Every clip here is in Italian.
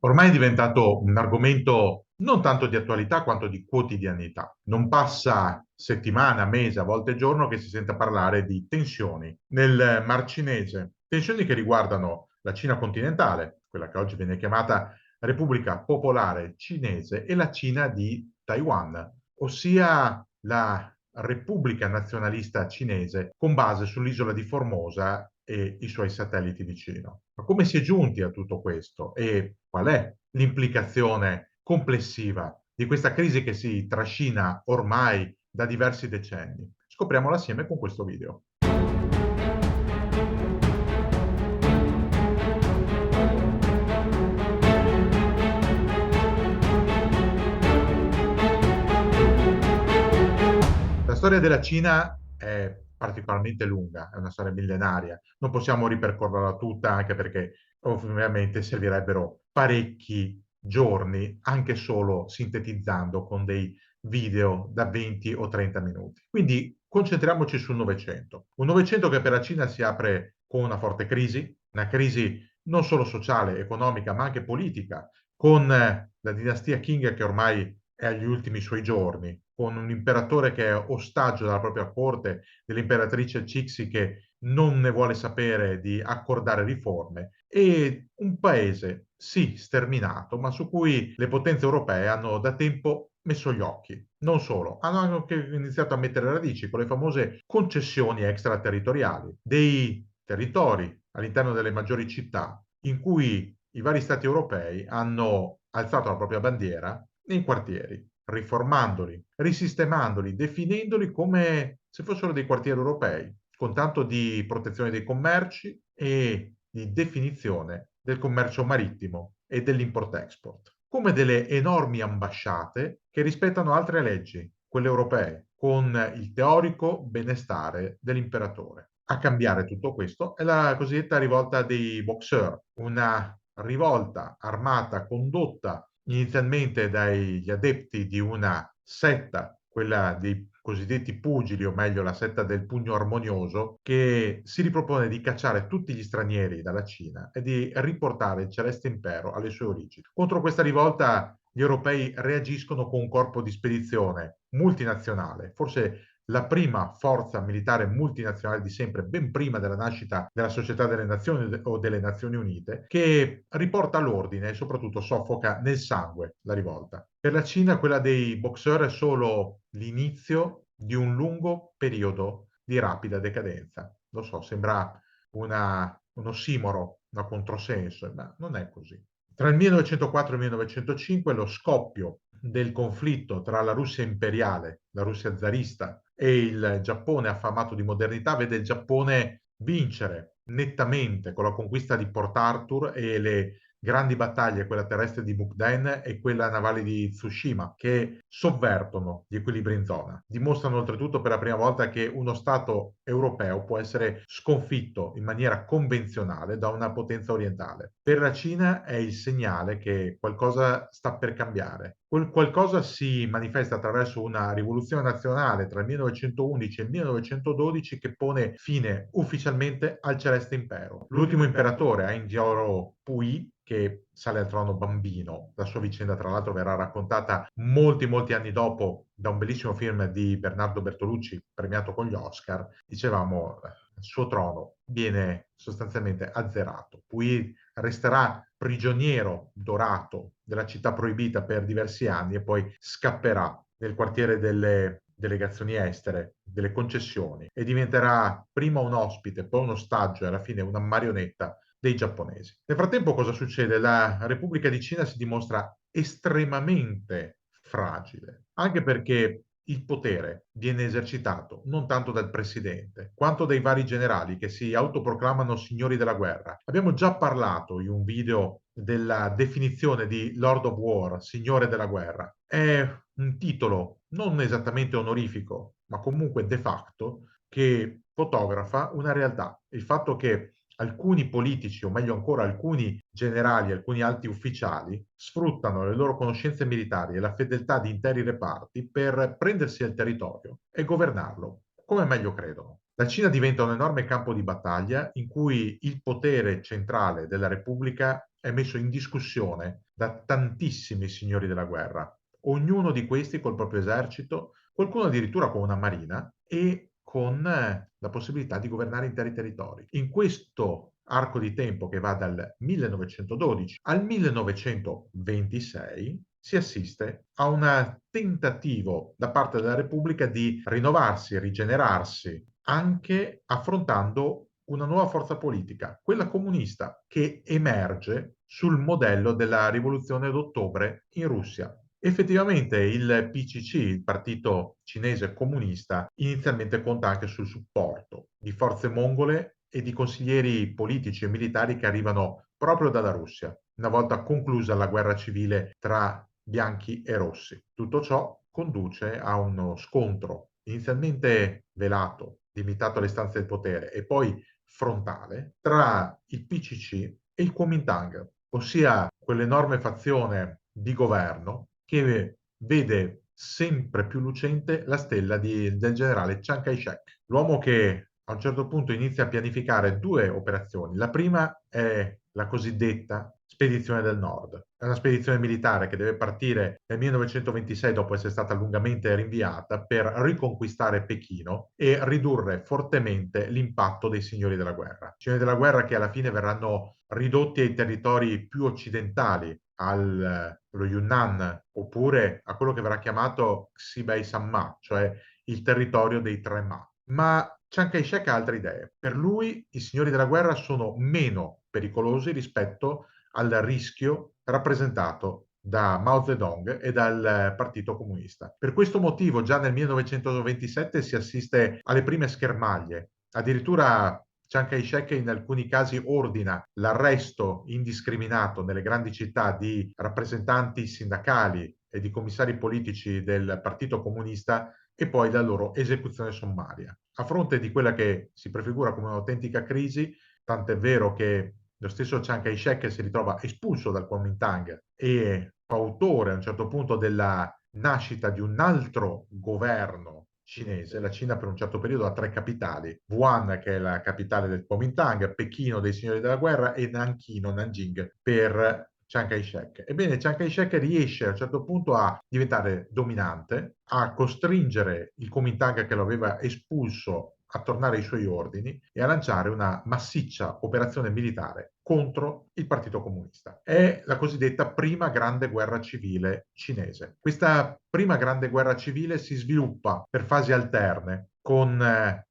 Ormai è diventato un argomento non tanto di attualità quanto di quotidianità. Non passa settimana, mese, a volte giorno che si senta parlare di tensioni nel Mar Cinese, tensioni che riguardano la Cina continentale, quella che oggi viene chiamata Repubblica Popolare Cinese, e la Cina di Taiwan, ossia la Repubblica Nazionalista Cinese con base sull'isola di Formosa e i suoi satelliti vicino. Ma come si è giunti a tutto questo e qual è l'implicazione complessiva di questa crisi che si trascina ormai da diversi decenni? Scopriamolo assieme con questo video. La storia della Cina è particolarmente lunga, è una storia millenaria. Non possiamo ripercorrerla tutta, anche perché ovviamente servirebbero parecchi giorni, anche solo sintetizzando con dei video da 20 o 30 minuti. Quindi concentriamoci sul Novecento. Un Novecento che per la Cina si apre con una crisi non solo sociale, economica, ma anche politica, con la dinastia Qing che ormai è agli ultimi suoi giorni, con un imperatore che è ostaggio dalla propria corte, dell'imperatrice Cixi che non ne vuole sapere di accordare riforme, e un paese, sì, sterminato, ma su cui le potenze europee hanno da tempo messo gli occhi. Non solo, hanno anche iniziato a mettere radici con le famose concessioni extraterritoriali, dei territori all'interno delle maggiori città in cui i vari stati europei hanno alzato la propria bandiera nei quartieri, riformandoli, risistemandoli, definendoli come se fossero dei quartieri europei, con tanto di protezione dei commerci e di definizione del commercio marittimo e dell'import-export, come delle enormi ambasciate che rispettano altre leggi, quelle europee, con il teorico benestare dell'imperatore. A cambiare tutto questo è la cosiddetta rivolta dei Boxer, una rivolta armata condotta inizialmente dagli adepti di una setta, quella dei cosiddetti pugili, o meglio la setta del pugno armonioso, che si ripropone di cacciare tutti gli stranieri dalla Cina e di riportare il Celeste Impero alle sue origini. Contro questa rivolta gli europei reagiscono con un corpo di spedizione multinazionale, forse la prima forza militare multinazionale di sempre, ben prima della nascita della Società delle Nazioni o delle Nazioni Unite, che riporta l'ordine e soprattutto soffoca nel sangue la rivolta. Per la Cina quella dei Boxer è solo l'inizio di un lungo periodo di rapida decadenza. Lo so, sembra un ossimoro, un controsenso, ma non è così. Tra il 1904 e il 1905 lo scoppio del conflitto tra la Russia imperiale, la Russia zarista, e il Giappone affamato di modernità vede il Giappone vincere nettamente con la conquista di Port Arthur e le grandi battaglie, quella terrestre di Mukden e quella navale di Tsushima, che sovvertono gli equilibri in zona. Dimostrano oltretutto per la prima volta che uno Stato europeo può essere sconfitto in maniera convenzionale da una potenza orientale. Per la Cina è il segnale che qualcosa sta per cambiare. Quel qualcosa si manifesta attraverso una rivoluzione nazionale tra il 1911 e il 1912 che pone fine ufficialmente al Celeste Impero. L'ultimo imperatore, Ain Dioro Puyi, che sale al trono bambino. La sua vicenda, tra l'altro, verrà raccontata molti anni dopo da un bellissimo film di Bernardo Bertolucci, premiato con gli Oscar. Dicevamo, il suo trono viene sostanzialmente azzerato. Puyi resterà prigioniero dorato della città proibita per diversi anni e poi scapperà nel quartiere delle delegazioni estere, delle concessioni, e diventerà prima un ospite, poi un ostaggio e alla fine una marionetta dei giapponesi. Nel frattempo cosa succede? La Repubblica di Cina si dimostra estremamente fragile, anche perché il potere viene esercitato non tanto dal presidente, quanto dai vari generali che si autoproclamano signori della guerra. Abbiamo già parlato in un video della definizione di Lord of War, signore della guerra. È un titolo non esattamente onorifico, ma comunque de facto, che fotografa una realtà. Il fatto che alcuni politici, o meglio ancora alcuni generali, alcuni alti ufficiali, sfruttano le loro conoscenze militari e la fedeltà di interi reparti per prendersi il territorio e governarlo come meglio credono. La Cina diventa un enorme campo di battaglia in cui il potere centrale della Repubblica è messo in discussione da tantissimi signori della guerra, ognuno di questi col proprio esercito, qualcuno addirittura con una marina e con la possibilità di governare interi territori. In questo arco di tempo che va dal 1912 al 1926 si assiste a un tentativo da parte della Repubblica di rinnovarsi, rigenerarsi, anche affrontando una nuova forza politica, quella comunista, che emerge sul modello della rivoluzione d'ottobre in Russia. Effettivamente il PCC, il partito cinese comunista, inizialmente conta anche sul supporto di forze mongole e di consiglieri politici e militari che arrivano proprio dalla Russia, una volta conclusa la guerra civile tra bianchi e rossi. Tutto ciò conduce a uno scontro inizialmente velato, limitato alle stanze del potere e poi frontale tra il PCC e il Kuomintang, ossia quell'enorme fazione di governo che vede sempre più lucente la stella del generale Chiang Kai-shek, l'uomo che a un certo punto inizia a pianificare due operazioni. La prima è la cosiddetta Spedizione del Nord. È una spedizione militare che deve partire nel 1926 dopo essere stata lungamente rinviata per riconquistare Pechino e ridurre fortemente l'impatto dei signori della guerra. Signori della guerra che alla fine verranno ridotti ai territori più occidentali, allo Yunnan, oppure a quello che verrà chiamato Xibei Sanma, cioè il territorio dei tre Ma. Ma Chiang Kai-shek ha altre idee. Per lui i signori della guerra sono meno pericolosi rispetto al rischio rappresentato da Mao Zedong e dal Partito Comunista. Per questo motivo già nel 1927 si assiste alle prime schermaglie. Addirittura Chiang Kai-shek in alcuni casi ordina l'arresto indiscriminato nelle grandi città di rappresentanti sindacali e di commissari politici del Partito Comunista e poi la loro esecuzione sommaria. A fronte di quella che si prefigura come un'autentica crisi, tant'è vero che lo stesso Chiang Kai-shek si ritrova espulso dal Kuomintang e autore a un certo punto della nascita di un altro governo cinese. La Cina per un certo periodo ha tre capitali: Wuhan, che è la capitale del Kuomintang, Pechino dei signori della guerra e Nanchino, Nanjing, per Chiang Kai-shek. Ebbene, Chiang Kai-shek riesce a un certo punto a diventare dominante, a costringere il Kuomintang che lo aveva espulso a tornare ai suoi ordini e a lanciare una massiccia operazione militare contro il Partito Comunista. È la cosiddetta prima grande guerra civile cinese. Questa prima grande guerra civile si sviluppa per fasi alterne con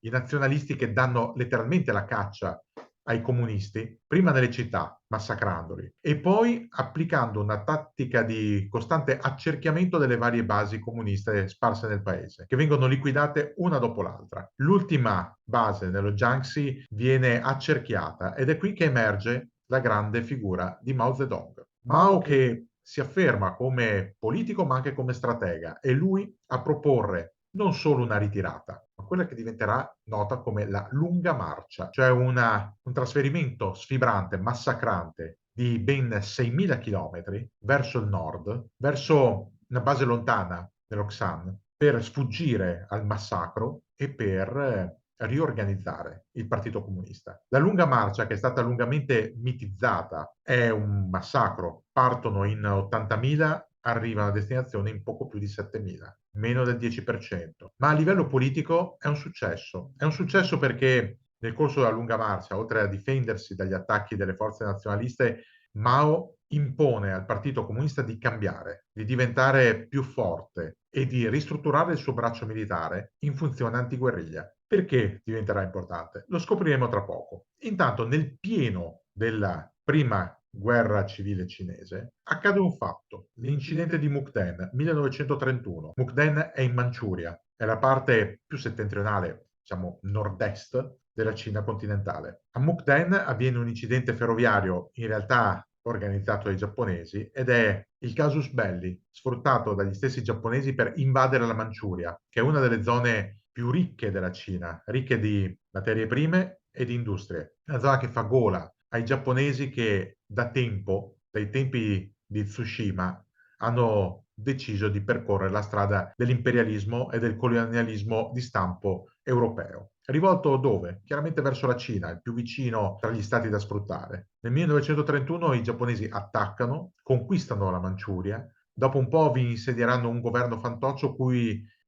i nazionalisti che danno letteralmente la caccia ai comunisti, prima nelle città, massacrandoli, e poi applicando una tattica di costante accerchiamento delle varie basi comuniste sparse nel paese, che vengono liquidate una dopo l'altra. L'ultima base, nello Jiangxi, viene accerchiata ed è qui che emerge la grande figura di Mao Zedong. Mao che si afferma come politico ma anche come stratega, è lui a proporre non solo una ritirata, ma quella che diventerà nota come la lunga marcia, cioè un trasferimento sfibrante, massacrante di ben 6.000 chilometri verso il nord, verso una base lontana dello Xan, per sfuggire al massacro e per riorganizzare il Partito Comunista. La lunga marcia, che è stata lungamente mitizzata, è un massacro. Partono in 80.000, arrivano a destinazione in poco più di 7.000, meno del 10%. Ma a livello politico è un successo. È un successo perché nel corso della lunga marcia, oltre a difendersi dagli attacchi delle forze nazionaliste, Mao impone al Partito Comunista di cambiare, di diventare più forte e di ristrutturare il suo braccio militare in funzione antiguerriglia. Perché diventerà importante? Lo scopriremo tra poco. Intanto, nel pieno della prima guerra civile cinese, accade un fatto, l'incidente di Mukden, 1931. Mukden è in Manciuria, è la parte più settentrionale, diciamo nord-est della Cina continentale. A Mukden avviene un incidente ferroviario, in realtà organizzato dai giapponesi, ed è il casus belli, sfruttato dagli stessi giapponesi per invadere la Manciuria, che è una delle zone più ricche della Cina, ricche di materie prime e di industrie. Una zona che fa gola ai giapponesi che da tempo, dai tempi di Tsushima, hanno deciso di percorrere la strada dell'imperialismo e del colonialismo di stampo europeo. Rivolto dove? Chiaramente verso la Cina, il più vicino tra gli stati da sfruttare. Nel 1931 i giapponesi attaccano, conquistano la Manciuria, dopo un po' vi insedieranno un governo fantoccio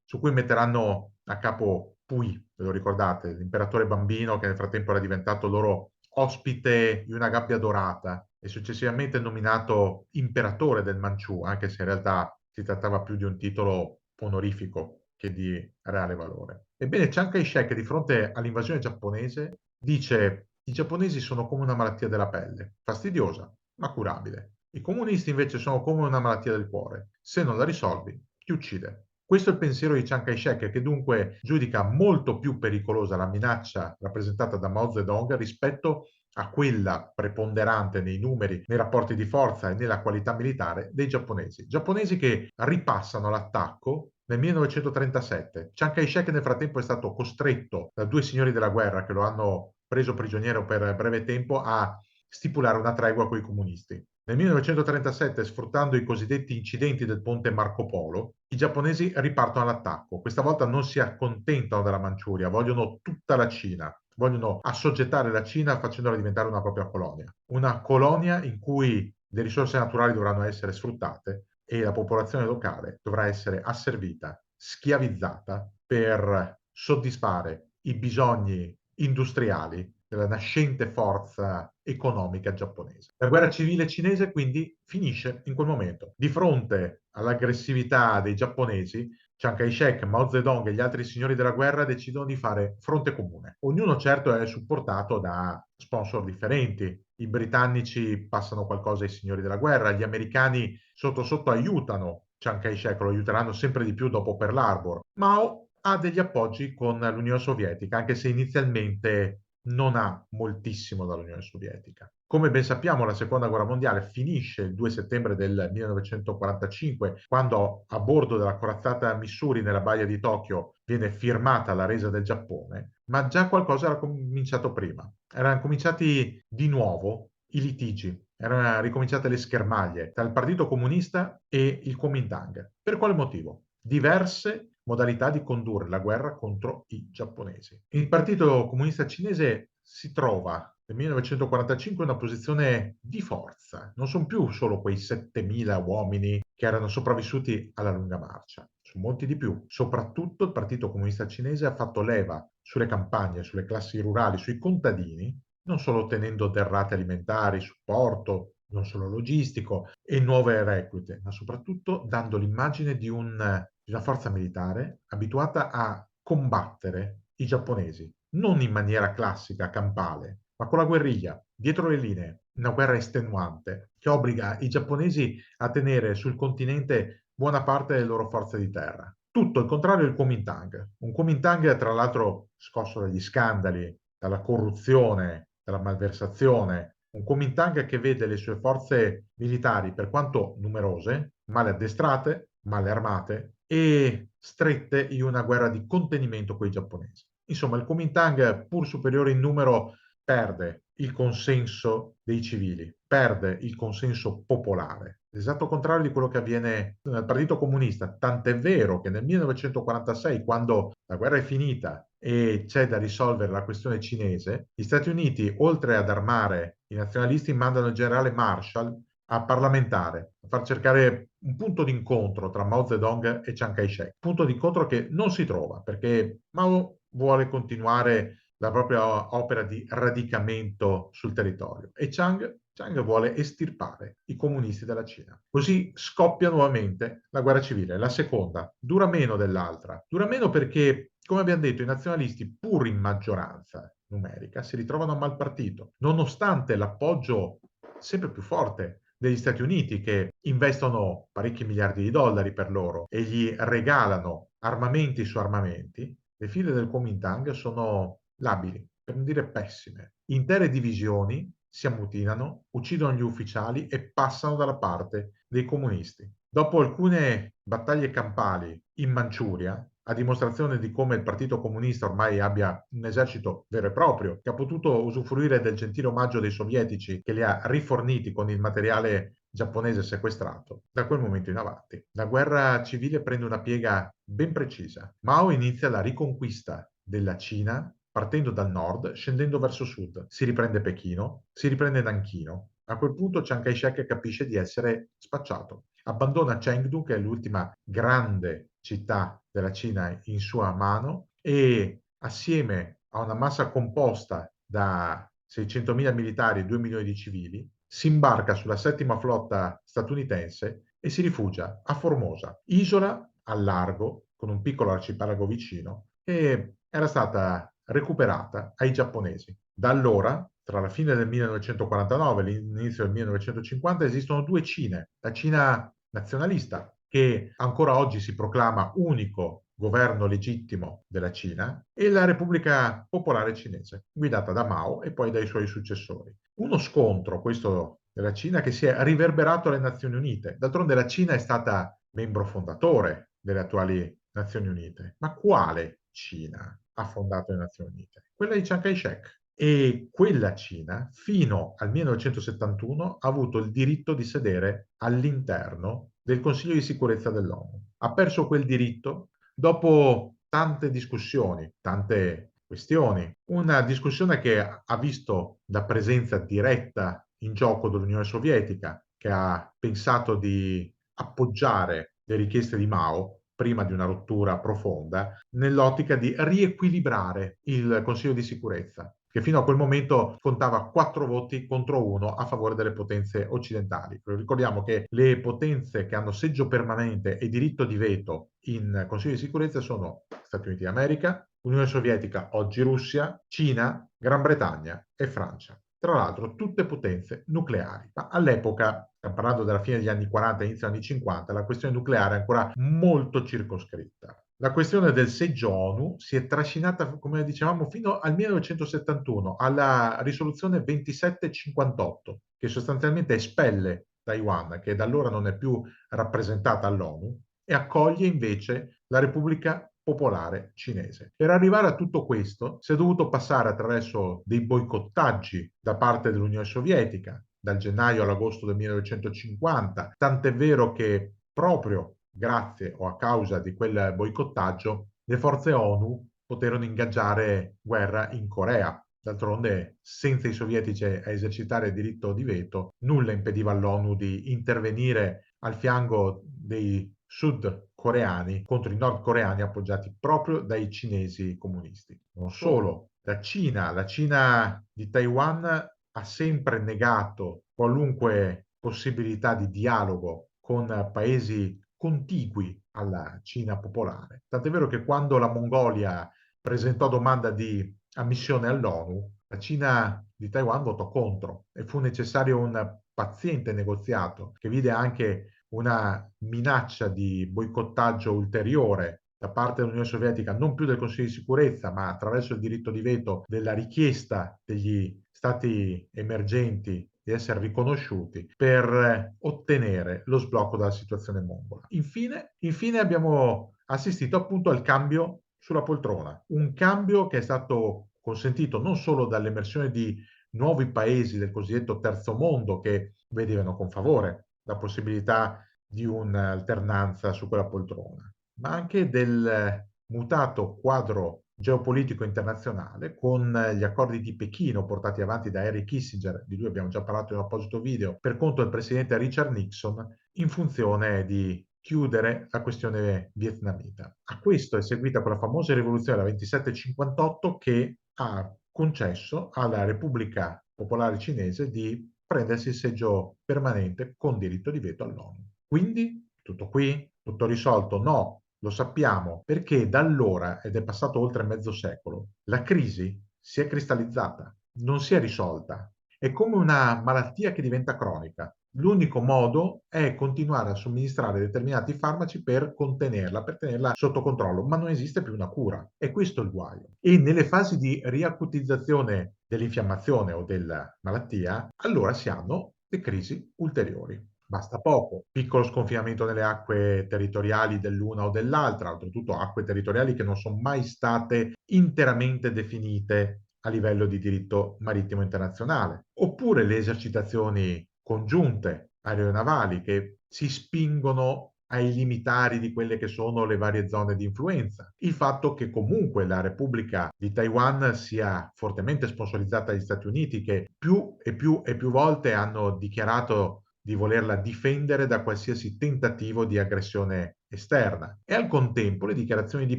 su cui metteranno a capo Pui, ve lo ricordate, l'imperatore bambino che nel frattempo era diventato loro ospite di una gabbia dorata e successivamente nominato imperatore del Manciù, anche se in realtà si trattava più di un titolo onorifico che di reale valore. Ebbene, Chiang Kai-shek, di fronte all'invasione giapponese, dice: i giapponesi sono come una malattia della pelle, fastidiosa, ma curabile. I comunisti invece sono come una malattia del cuore. Se non la risolvi, ti uccide. Questo è il pensiero di Chiang Kai-shek, che dunque giudica molto più pericolosa la minaccia rappresentata da Mao Zedong rispetto a quella preponderante nei numeri, nei rapporti di forza e nella qualità militare dei giapponesi. Giapponesi che ripassano l'attacco nel 1937. Chiang Kai-shek nel frattempo è stato costretto da due signori della guerra che lo hanno preso prigioniero per breve tempo a stipulare una tregua con i comunisti. Nel 1937, sfruttando i cosiddetti incidenti del ponte Marco Polo, i giapponesi ripartono all'attacco. Questa volta non si accontentano della Manciuria, vogliono tutta la Cina, vogliono assoggettare la Cina facendola diventare una propria colonia. Una colonia in cui le risorse naturali dovranno essere sfruttate e la popolazione locale dovrà essere asservita, schiavizzata per soddisfare i bisogni industriali della nascente forza economica giapponese. La guerra civile cinese quindi finisce in quel momento. Di fronte all'aggressività dei giapponesi, Chiang Kai-shek, Mao Zedong e gli altri signori della guerra decidono di fare fronte comune. Ognuno certo è supportato da sponsor differenti. I britannici passano qualcosa ai signori della guerra, gli americani sotto sotto aiutano Chiang Kai-shek, lo aiuteranno sempre di più dopo Pearl Harbor. Mao ha degli appoggi con l'Unione Sovietica, anche se inizialmente non ha moltissimo dall'Unione Sovietica. Come ben sappiamo, la Seconda Guerra Mondiale finisce il 2 settembre del 1945, quando a bordo della corazzata Missouri nella baia di Tokyo viene firmata la resa del Giappone, ma già qualcosa era cominciato prima. Erano cominciati di nuovo i litigi, erano ricominciate le schermaglie tra il Partito Comunista e il Kuomintang. Per quale motivo? Diverse modalità di condurre la guerra contro i giapponesi. Il Partito Comunista Cinese si trova nel 1945 in una posizione di forza. Non sono più solo quei 7.000 uomini che erano sopravvissuti alla lunga marcia, sono molti di più. Soprattutto il Partito Comunista Cinese ha fatto leva sulle campagne, sulle classi rurali, sui contadini, non solo ottenendo derrate alimentari, supporto, non solo logistico e nuove reclute, ma soprattutto dando l'immagine di una forza militare abituata a combattere i giapponesi, non in maniera classica, campale, ma con la guerriglia, dietro le linee, una guerra estenuante che obbliga i giapponesi a tenere sul continente buona parte delle loro forze di terra. Tutto il contrario del Kuomintang, un Kuomintang tra l'altro scosso dagli scandali, dalla corruzione, dalla malversazione, un Kuomintang che vede le sue forze militari, per quanto numerose, male addestrate, male armate e strette in una guerra di contenimento con i giapponesi. Insomma, il Kuomintang, pur superiore in numero, perde il consenso dei civili, perde il consenso popolare. L'esatto contrario di quello che avviene nel Partito Comunista, tant'è vero che nel 1946, quando la guerra è finita e c'è da risolvere la questione cinese, gli Stati Uniti, oltre ad armare i nazionalisti, mandano il generale Marshall a parlamentare, a far cercare un punto d'incontro tra Mao Zedong e Chiang Kai-shek. Punto d'incontro che non si trova perché Mao vuole continuare la propria opera di radicamento sul territorio e Chiang vuole estirpare i comunisti dalla Cina. Così scoppia nuovamente la guerra civile, la seconda, dura meno dell'altra. Dura meno perché, come abbiamo detto, i nazionalisti, pur in maggioranza numerica, si ritrovano a mal partito, nonostante l'appoggio sempre più forte degli Stati Uniti che investono parecchi miliardi di dollari per loro e gli regalano armamenti su armamenti, le file del Kuomintang sono labili, per non dire pessime. Intere divisioni si ammutinano, uccidono gli ufficiali e passano dalla parte dei comunisti. Dopo alcune battaglie campali in Manciuria, a dimostrazione di come il Partito Comunista ormai abbia un esercito vero e proprio, che ha potuto usufruire del gentile omaggio dei sovietici che li ha riforniti con il materiale giapponese sequestrato. Da quel momento in avanti, la guerra civile prende una piega ben precisa. Mao inizia la riconquista della Cina partendo dal nord, scendendo verso sud. Si riprende Pechino, si riprende Nanchino. A quel punto Chiang Kai-shek capisce di essere spacciato. Abbandona Chengdu, che è l'ultima grande città della Cina in sua mano, e assieme a una massa composta da 600.000 militari e 2 milioni di civili, si imbarca sulla settima flotta statunitense e si rifugia a Formosa, isola al largo, con un piccolo arcipelago vicino, che era stata recuperata ai giapponesi. Da allora, tra la fine del 1949 e l'inizio del 1950, esistono due Cine. La Cina nazionalista, che ancora oggi si proclama unico governo legittimo della Cina, e la Repubblica Popolare Cinese, guidata da Mao e poi dai suoi successori. Uno scontro, questo della Cina, che si è riverberato alle Nazioni Unite. D'altronde la Cina è stata membro fondatore delle attuali Nazioni Unite. Ma quale Cina ha fondato le Nazioni Unite? Quella di Chiang Kai-shek. E quella Cina, fino al 1971, ha avuto il diritto di sedere all'interno del Consiglio di sicurezza dell'ONU. Ha perso quel diritto dopo tante discussioni, tante questioni. Una discussione che ha visto la presenza diretta in gioco dell'Unione Sovietica, che ha pensato di appoggiare le richieste di Mao prima di una rottura profonda, nell'ottica di riequilibrare il Consiglio di sicurezza, che fino a quel momento contava 4 voti contro 1 a favore delle potenze occidentali. Ricordiamo che le potenze che hanno seggio permanente e diritto di veto in Consiglio di sicurezza sono Stati Uniti d'America, Unione Sovietica, oggi Russia, Cina, Gran Bretagna e Francia. Tra l'altro tutte potenze nucleari. Ma all'epoca, stiamo parlando della fine degli anni 40 e inizio degli anni 50, la questione nucleare è ancora molto circoscritta. La questione del seggio ONU si è trascinata, come dicevamo, fino al 1971, alla risoluzione 2758, che sostanzialmente espelle Taiwan, che da allora non è più rappresentata all'ONU, e accoglie invece la Repubblica Popolare Cinese. Per arrivare a tutto questo si è dovuto passare attraverso dei boicottaggi da parte dell'Unione Sovietica, dal gennaio all'agosto del 1950, tant'è vero che proprio grazie o a causa di quel boicottaggio le forze ONU poterono ingaggiare guerra in Corea. D'altronde, senza i sovietici a esercitare il diritto di veto, nulla impediva all'ONU di intervenire al fianco dei sudcoreani contro i nordcoreani appoggiati proprio dai cinesi comunisti. Non solo, la Cina di Taiwan ha sempre negato qualunque possibilità di dialogo con paesi contigui alla Cina popolare. Tant'è vero che quando la Mongolia presentò domanda di ammissione all'ONU, la Cina di Taiwan votò contro e fu necessario un paziente negoziato che vide anche una minaccia di boicottaggio ulteriore da parte dell'Unione Sovietica, non più del Consiglio di sicurezza, ma attraverso il diritto di veto della richiesta degli stati emergenti di essere riconosciuti per ottenere lo sblocco della situazione mongola. Infine abbiamo assistito appunto al cambio sulla poltrona, un cambio che è stato consentito non solo dall'emersione di nuovi paesi del cosiddetto terzo mondo che vedevano con favore la possibilità di un'alternanza su quella poltrona, ma anche del mutato quadro geopolitico internazionale con gli accordi di Pechino portati avanti da Henry Kissinger, di lui abbiamo già parlato in un apposito video, per conto del presidente Richard Nixon, in funzione di chiudere la questione vietnamita. A questo è seguita quella famosa rivoluzione del 2758 che ha concesso alla Repubblica Popolare Cinese di prendersi il seggio permanente con diritto di veto all'ONU. Quindi, tutto qui? Tutto risolto? No, lo sappiamo perché da allora, ed è passato oltre mezzo secolo, la crisi si è cristallizzata, non si è risolta. È come una malattia che diventa cronica. L'unico modo è continuare a somministrare determinati farmaci per contenerla, per tenerla sotto controllo, ma non esiste più una cura. E questo è il guaio. E nelle fasi di riacutizzazione dell'infiammazione o della malattia, allora si hanno le crisi ulteriori. Basta poco, piccolo sconfinamento nelle acque territoriali dell'una o dell'altra, oltretutto acque territoriali che non sono mai state interamente definite a livello di diritto marittimo internazionale, oppure le esercitazioni congiunte aeronavali che si spingono ai limitari di quelle che sono le varie zone di influenza. Il fatto che comunque la Repubblica di Taiwan sia fortemente sponsorizzata dagli Stati Uniti, che più e più e più volte hanno dichiarato di volerla difendere da qualsiasi tentativo di aggressione esterna. E al contempo le dichiarazioni di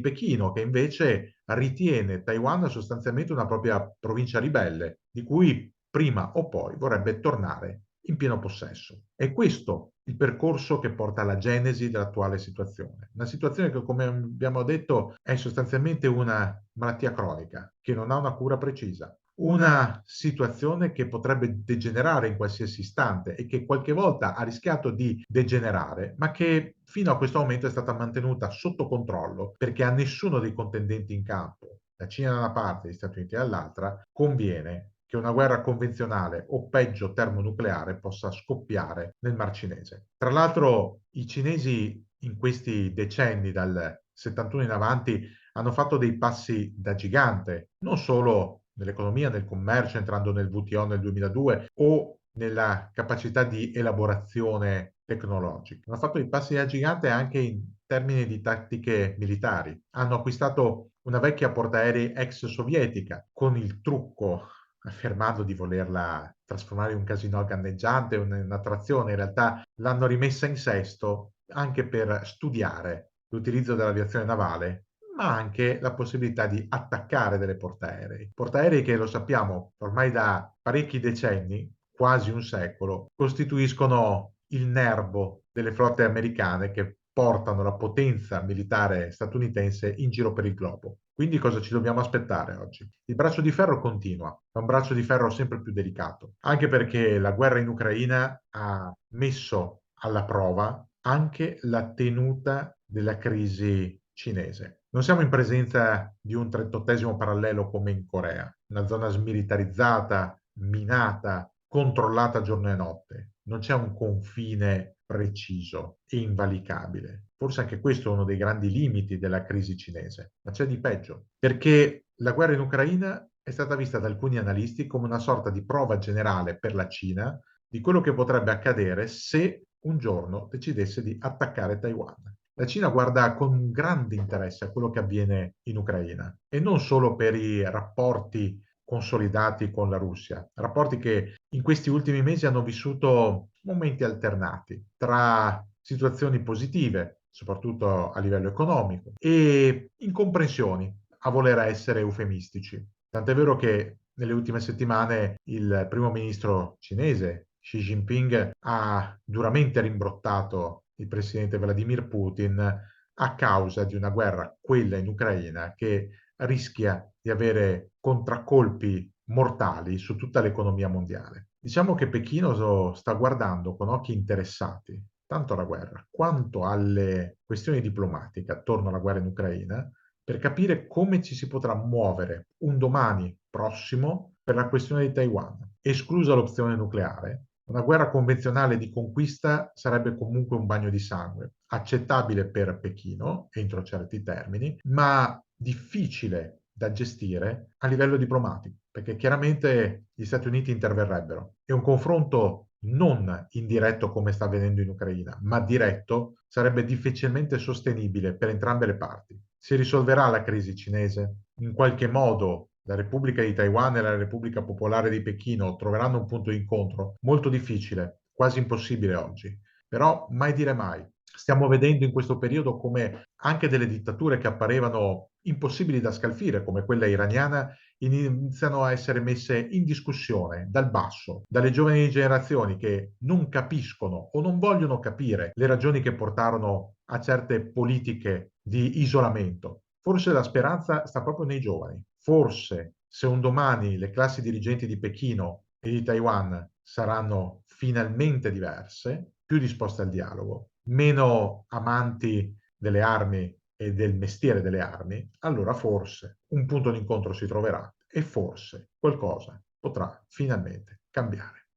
Pechino, che invece ritiene Taiwan sostanzialmente una propria provincia ribelle, di cui prima o poi vorrebbe tornare in pieno possesso. È questo il percorso che porta alla genesi dell'attuale situazione. Una situazione che, come abbiamo detto, è sostanzialmente una malattia cronica, che non ha una cura precisa. Una situazione che potrebbe degenerare in qualsiasi istante e che qualche volta ha rischiato di degenerare, ma che fino a questo momento è stata mantenuta sotto controllo perché a nessuno dei contendenti in campo, la Cina da una parte e gli Stati Uniti dall'altra, conviene che una guerra convenzionale o peggio termonucleare possa scoppiare nel Mar Cinese. Tra l'altro i cinesi in questi decenni, dal 71 in avanti, hanno fatto dei passi da gigante, non solo nell'economia, nel commercio, entrando nel WTO nel 2002 o nella capacità di elaborazione tecnologica. Hanno fatto dei passi da gigante anche in termini di tattiche militari. Hanno acquistato una vecchia portaerei ex sovietica con il trucco affermando di volerla trasformare in un casino galleggiante, un'attrazione, in realtà l'hanno rimessa in sesto anche per studiare l'utilizzo dell'aviazione navale, ma anche la possibilità di attaccare delle portaerei. Portaerei che, lo sappiamo, ormai da parecchi decenni, quasi un secolo, costituiscono il nervo delle flotte americane che portano la potenza militare statunitense in giro per il globo. Quindi cosa ci dobbiamo aspettare oggi? Il braccio di ferro continua, è un braccio di ferro sempre più delicato, anche perché la guerra in Ucraina ha messo alla prova anche la tenuta della crisi cinese. Non siamo in presenza di un 38° parallelo come in Corea, una zona smilitarizzata, minata, controllata giorno e notte. Non c'è un confine preciso e invalicabile. Forse anche questo è uno dei grandi limiti della crisi cinese, ma c'è di peggio, perché la guerra in Ucraina è stata vista da alcuni analisti come una sorta di prova generale per la Cina di quello che potrebbe accadere se un giorno decidesse di attaccare Taiwan. La Cina guarda con grande interesse a quello che avviene in Ucraina e non solo per i rapporti consolidati con la Russia, rapporti che in questi ultimi mesi hanno vissuto momenti alternati tra situazioni positive, soprattutto a livello economico, e incomprensioni, a voler essere eufemistici. Tant'è vero che nelle ultime settimane il primo ministro cinese Xi Jinping ha duramente rimbrottato il presidente Vladimir Putin a causa di una guerra, quella in Ucraina, che rischia di avere contraccolpi mortali su tutta l'economia mondiale. Diciamo che Pechino sta guardando con occhi interessati tanto alla guerra quanto alle questioni diplomatiche attorno alla guerra in Ucraina per capire come ci si potrà muovere un domani prossimo per la questione di Taiwan, esclusa l'opzione nucleare. Una guerra convenzionale di conquista sarebbe comunque un bagno di sangue, accettabile per Pechino entro certi termini, ma difficile da gestire a livello diplomatico, perché chiaramente gli Stati Uniti interverrebbero e un confronto non indiretto come sta avvenendo in Ucraina, ma diretto sarebbe difficilmente sostenibile per entrambe le parti. Si risolverà la crisi cinese? In qualche modo la Repubblica di Taiwan e la Repubblica Popolare di Pechino troveranno un punto di incontro molto difficile, quasi impossibile oggi. Però mai dire mai. Stiamo vedendo in questo periodo come anche delle dittature che apparevano impossibili da scalfire, come quella iraniana, iniziano a essere messe in discussione dal basso, dalle giovani generazioni che non capiscono o non vogliono capire le ragioni che portarono a certe politiche di isolamento. Forse la speranza sta proprio nei giovani. Forse se un domani le classi dirigenti di Pechino e di Taiwan saranno finalmente diverse, più disposte al dialogo, meno amanti delle armi e del mestiere delle armi, allora forse un punto d'incontro si troverà e forse qualcosa potrà finalmente cambiare.